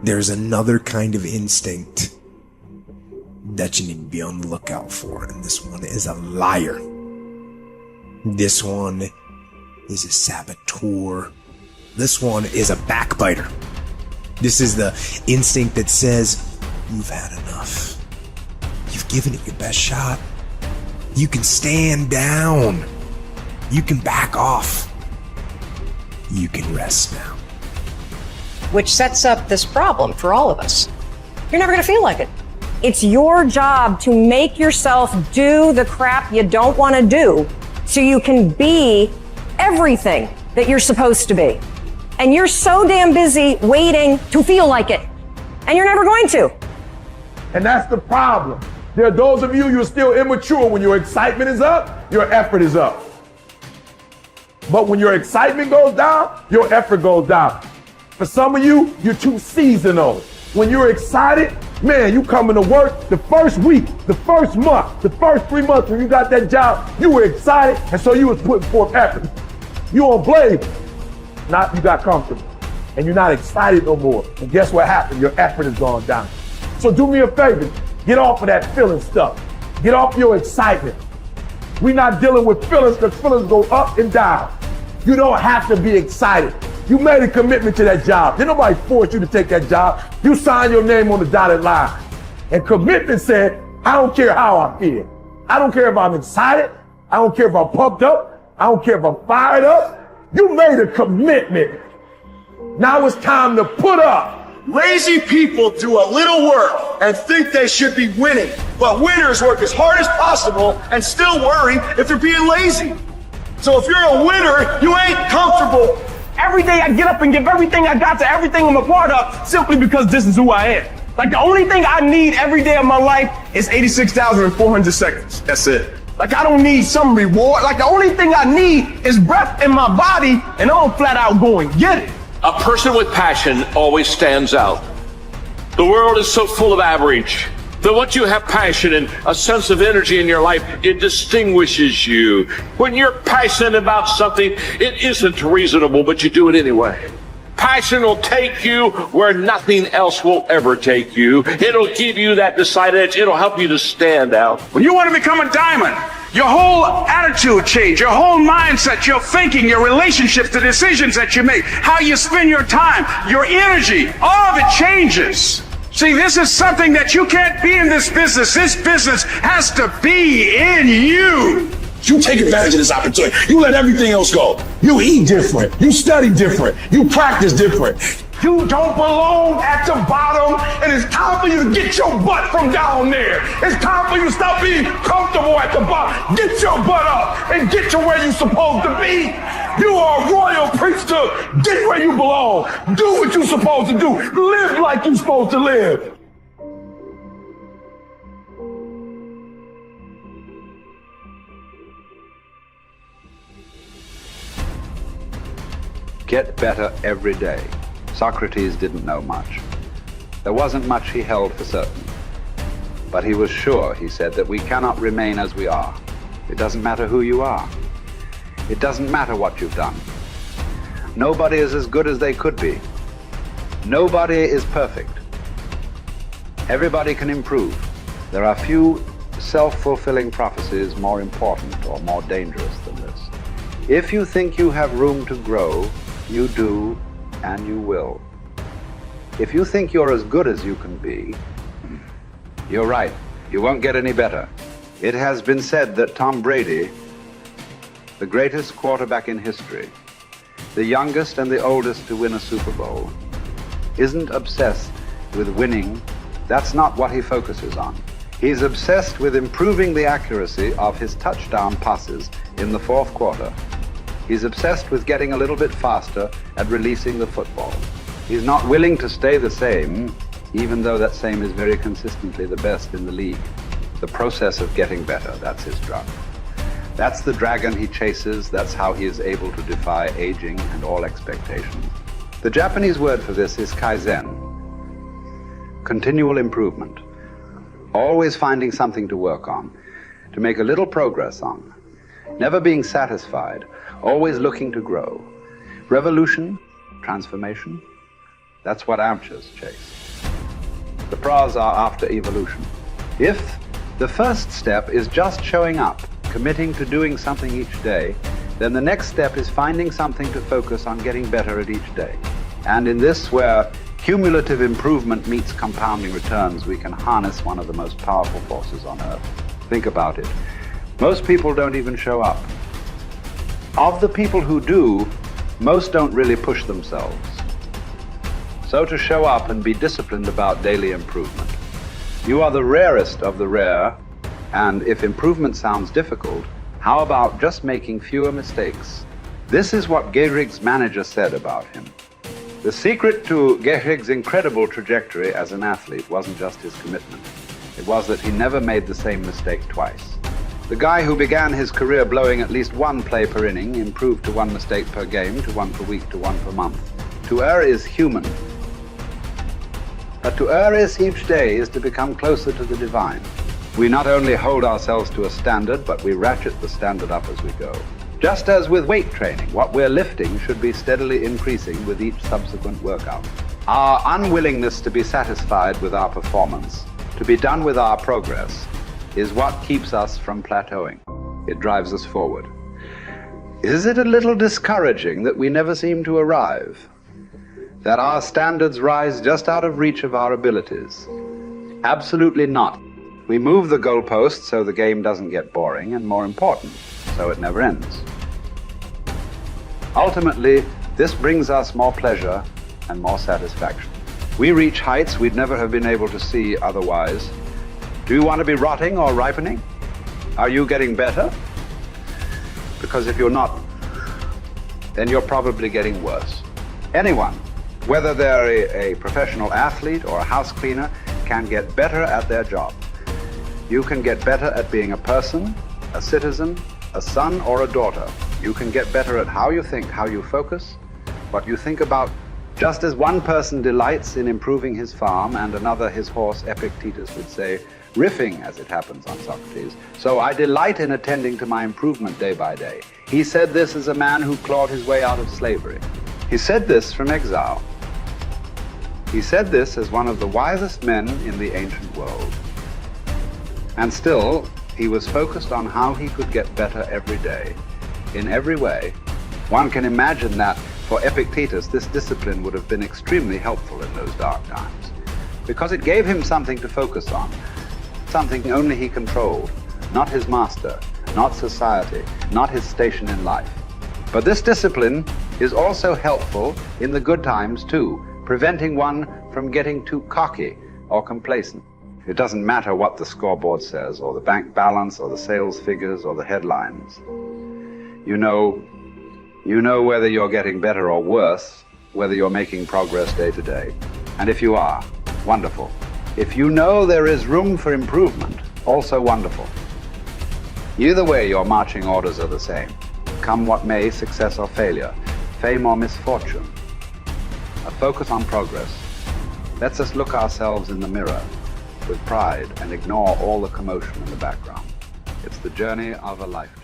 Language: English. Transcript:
there's another kind of instinct that you need to be on the lookout for, and this one is a liar. This one is a saboteur. This one is a backbiter. This is the instinct that says, you've had enough. You've given it your best shot. You can stand down. You can back off. You can rest now. Which sets up this problem for all of us. You're never gonna feel like it. It's your job to make yourself do the crap you don't want to do so you can be everything that you're supposed to be. And you're so damn busy waiting to feel like it. And you're never going to. And that's the problem. There are those of you, you're still immature. When your excitement is up, your effort is up. But when your excitement goes down, your effort goes down. For some of you, you're too seasonal. When you're excited, man, you coming to work the first week, the first month, the first 3 months when you got that job, you were excited, and so you was putting forth effort. You on blame. Not you got comfortable. And you're not excited no more. And guess what happened? Your effort has gone down. So do me a favor, get off of that feeling stuff. Get off your excitement. We're not dealing with feelings because feelings go up and down. You don't have to be excited. You made a commitment to that job. Did nobody force you to take that job? You signed your name on the dotted line. And commitment said, I don't care how I feel. I don't care if I'm excited. I don't care if I'm pumped up. I don't care if I'm fired up. You made a commitment. Now it's time to put up. Lazy people do a little work and think they should be winning, but winners work as hard as possible and still worry if they're being lazy. So if you're a winner, you ain't comfortable. Every day I get up and give everything I got to everything I'm a part of simply because this is who I am. Like the only thing I need every day of my life is 86,400 seconds. That's it. Like I don't need some reward. Like the only thing I need is breath in my body and I'm flat out going, get it. A person with passion always stands out. The world is so full of average that once you have passion and a sense of energy in your life, it distinguishes you. When you're passionate about something, it isn't reasonable, but you do it anyway. Passion will take you where nothing else will ever take you. It'll give you that decided edge. It'll help you to stand out. When you want to become a diamond, your whole attitude change, your whole mindset, your thinking, your relationships, the decisions that you make, how you spend your time, your energy, all of it changes. See, this is something that you can't be in this business. This business has to be in you. You take advantage of this opportunity. You let everything else go. You eat different. You study different. You practice different. You don't belong at the bottom, and it's time for you to get your butt from down there. It's time for you to stop being comfortable at the bottom. Get your butt up and get to where you're supposed to be. You are a royal priesthood. Get where you belong. Do what you're supposed to do. Live like you're supposed to live. Get better every day. Socrates didn't know much. There wasn't much he held for certain. But he was sure, he said, that we cannot remain as we are. It doesn't matter who you are. It doesn't matter what you've done. Nobody is as good as they could be. Nobody is perfect. Everybody can improve. There are few self-fulfilling prophecies more important or more dangerous than this. If you think you have room to grow, you do, and you will. If you think you're as good as you can be, you're right. You won't get any better. It has been said that Tom Brady, the greatest quarterback in history, the youngest and the oldest to win a Super Bowl, isn't obsessed with winning. That's not what he focuses on. He's obsessed with improving the accuracy of his touchdown passes in the fourth quarter. He's obsessed with getting a little bit faster at releasing the football. He's not willing to stay the same, even though that same is very consistently the best in the league. The process of getting better, that's his drug. That's the dragon he chases. That's how he is able to defy aging and all expectations. The Japanese word for this is kaizen, continual improvement. Always finding something to work on, to make a little progress on. Never being satisfied, always looking to grow. Revolution, transformation, That's what amateurs chase. The pros are after evolution. If the first step is just showing up, committing to doing something each day, then the next step is finding something to focus on getting better at each day. And in this, where cumulative improvement meets compounding returns, we can harness one of the most powerful forces on earth. Think about it. Most people don't even show up. Of the people who do, most don't really push themselves. So to show up and be disciplined about daily improvement. You are the rarest of the rare, and if improvement sounds difficult, how about just making fewer mistakes? This is what Gehrig's manager said about him. The secret to Gehrig's incredible trajectory as an athlete wasn't just his commitment. It was that he never made the same mistake twice. The guy who began his career blowing at least one play per inning improved to one mistake per game, to one per week, to one per month. To err is human. But to err each day is to become closer to the divine. We not only hold ourselves to a standard, but we ratchet the standard up as we go. Just as with weight training, what we're lifting should be steadily increasing with each subsequent workout. Our unwillingness to be satisfied with our performance, to be done with our progress, is what keeps us from plateauing. It drives us forward. Is it a little discouraging that we never seem to arrive? That our standards rise just out of reach of our abilities? Absolutely not. We move the goalpost so the game doesn't get boring, and more important, so it never ends. Ultimately, this brings us more pleasure and more satisfaction. We reach heights we'd never have been able to see otherwise. Do you want to be rotting or ripening? Are you getting better? Because if you're not, then you're probably getting worse. Anyone, whether they're a professional athlete or a house cleaner, can get better at their job. You can get better at being a person, a citizen, a son or a daughter. You can get better at how you think, how you focus, what you think about. Just as one person delights in improving his farm and another his horse, Epictetus would say, riffing as it happens on Socrates, so I delight in attending to my improvement day by day. He said this as a man who clawed his way out of slavery. He said this from exile. He said this as one of the wisest men in the ancient world. And still, he was focused on how he could get better every day, in every way. One can imagine that for Epictetus, this discipline would have been extremely helpful in those dark times, because it gave him something to focus on, something only he controlled, not his master, not society, not his station in life. But this discipline is also helpful in the good times too, preventing one from getting too cocky or complacent. It doesn't matter what the scoreboard says, or the bank balance, or the sales figures, or the headlines. You know whether you're getting better or worse, whether you're making progress day to day. And if you are, wonderful. If you know there is room for improvement, also wonderful. Either way, your marching orders are the same. Come what may, success or failure, fame or misfortune. A focus on progress lets us look ourselves in the mirror with pride and ignore all the commotion in the background. It's the journey of a lifetime.